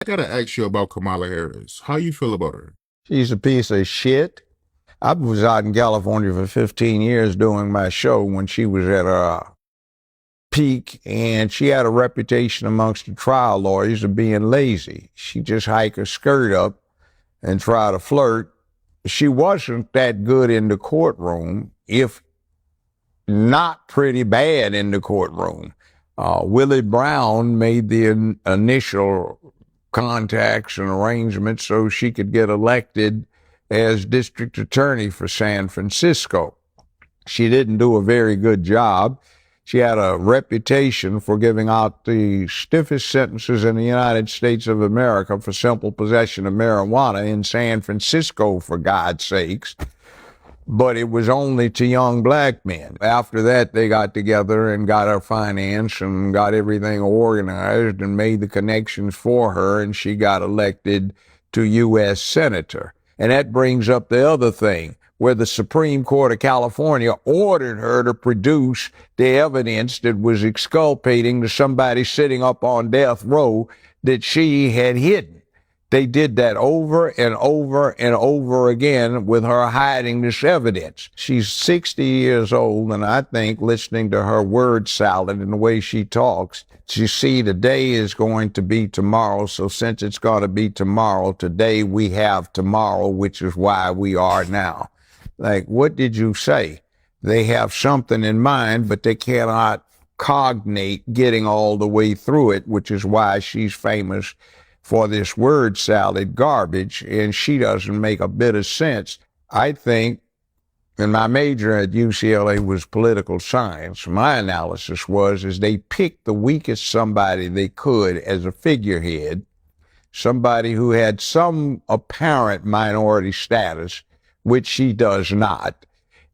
I gotta ask you about Kamala Harris. How you feel about her? She's a piece of shit. I was out in California for 15 years doing my show when she was at her peak, and she had a reputation amongst the trial lawyers of being lazy. She just hike her skirt up and try to flirt. She wasn't that good in the courtroom, if not pretty bad in the courtroom. Willie Brown made the initial contacts and arrangements so she could get elected as district attorney for San Francisco. She didn't do a very good job. She had a reputation for giving out the stiffest sentences in the United States of America for simple possession of marijuana in San Francisco, for God's sakes. But it was only to young black men. After that, they got together and got her finance and got everything organized and made the connections for her, and she got elected to U.S. Senator. And that brings up the other thing, where the Supreme Court of California ordered her to produce the evidence that was exculpating to somebody sitting up on death row that she had hidden. They did that over and over and over again with her hiding this evidence. She's 60 years old, and I think listening to her word salad and the way she talks, you see, today is going to be tomorrow, so since it's going to be tomorrow, today we have tomorrow, which is why we are now. Like, what did you say? They have something in mind, but they cannot cognate getting all the way through it, which is why she's famous for this word salad garbage, and she doesn't make a bit of sense. I think, and my major at UCLA was political science, my analysis is they picked the weakest somebody they could as a figurehead, somebody who had some apparent minority status, which she does not.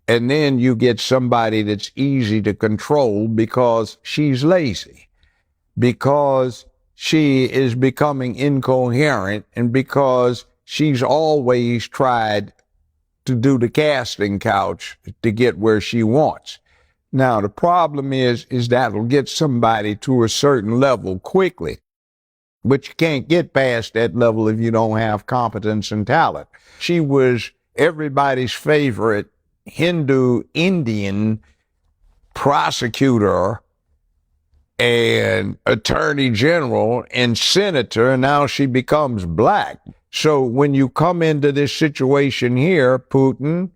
And then you get somebody that's easy to control because she's lazy, because she is becoming incoherent, and because she's always tried to do the casting couch to get where she wants. Now, the problem is that'll get somebody to a certain level quickly, but you can't get past that level if you don't have competence and talent. She was everybody's favorite Hindu Indian prosecutor and attorney general and senator, and now she becomes black. So when you come into this situation here, Putin,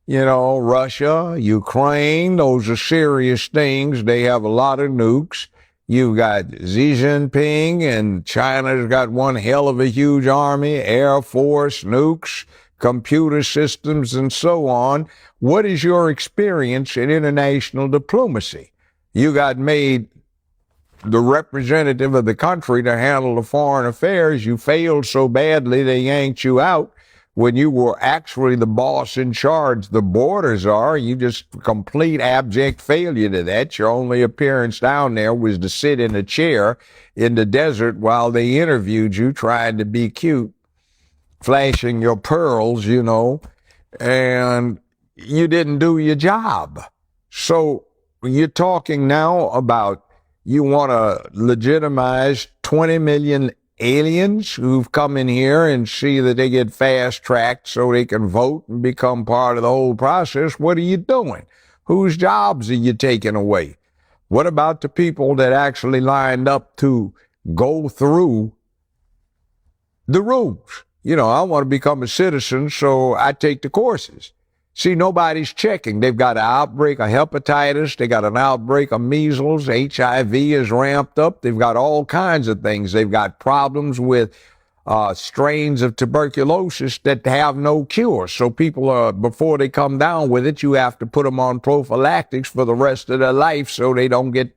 Russia, Ukraine, those are serious things. They have a lot of nukes. You've got Xi Jinping, and China's got one hell of a huge army, air force, nukes, computer systems, and so on. What is your experience in international diplomacy? You got made the representative of the country to handle the foreign affairs. You failed so badly they yanked you out when you were actually the boss in charge. The borders are. You just complete abject failure to that. Your only appearance down there was to sit in a chair in the desert while they interviewed you, trying to be cute, flashing your pearls, and you didn't do your job. So you're talking now about you want to legitimize 20 million aliens who've come in here and see that they get fast-tracked so they can vote and become part of the whole process. What are you doing? Whose jobs are you taking away? What about the people that actually lined up to go through the rules? I want to become a citizen, so I take the courses. See, nobody's checking. They've got an outbreak of hepatitis. They got an outbreak of measles. HIV is ramped up. They've got all kinds of things. They've got problems with strains of tuberculosis that have no cure. So people before they come down with it, you have to put them on prophylactics for the rest of their life so they don't get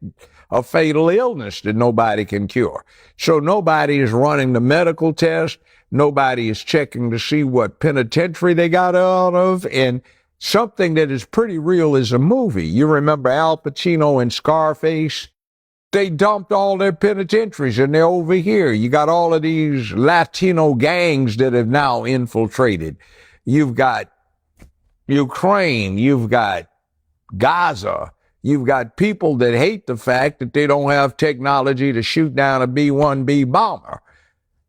a fatal illness that nobody can cure. So nobody is running the medical test. Nobody is checking to see what penitentiary they got out of. And something that is pretty real is a movie. You remember Al Pacino in Scarface? They dumped all their penitentiaries and they're over here. You got all of these Latino gangs that have now infiltrated. You've got Ukraine. You've got Gaza. You've got people that hate the fact that they don't have technology to shoot down a B-1B bomber.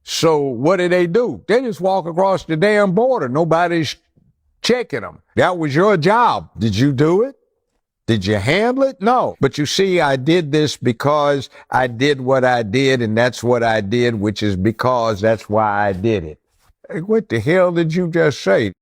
So what do? They just walk across the damn border. Nobody's checking them. That was your job. Did you do it? Did you handle it? No. But you see, I did this because I did what I did, and that's what I did, which is because that's why I did it. Hey, what the hell did you just say?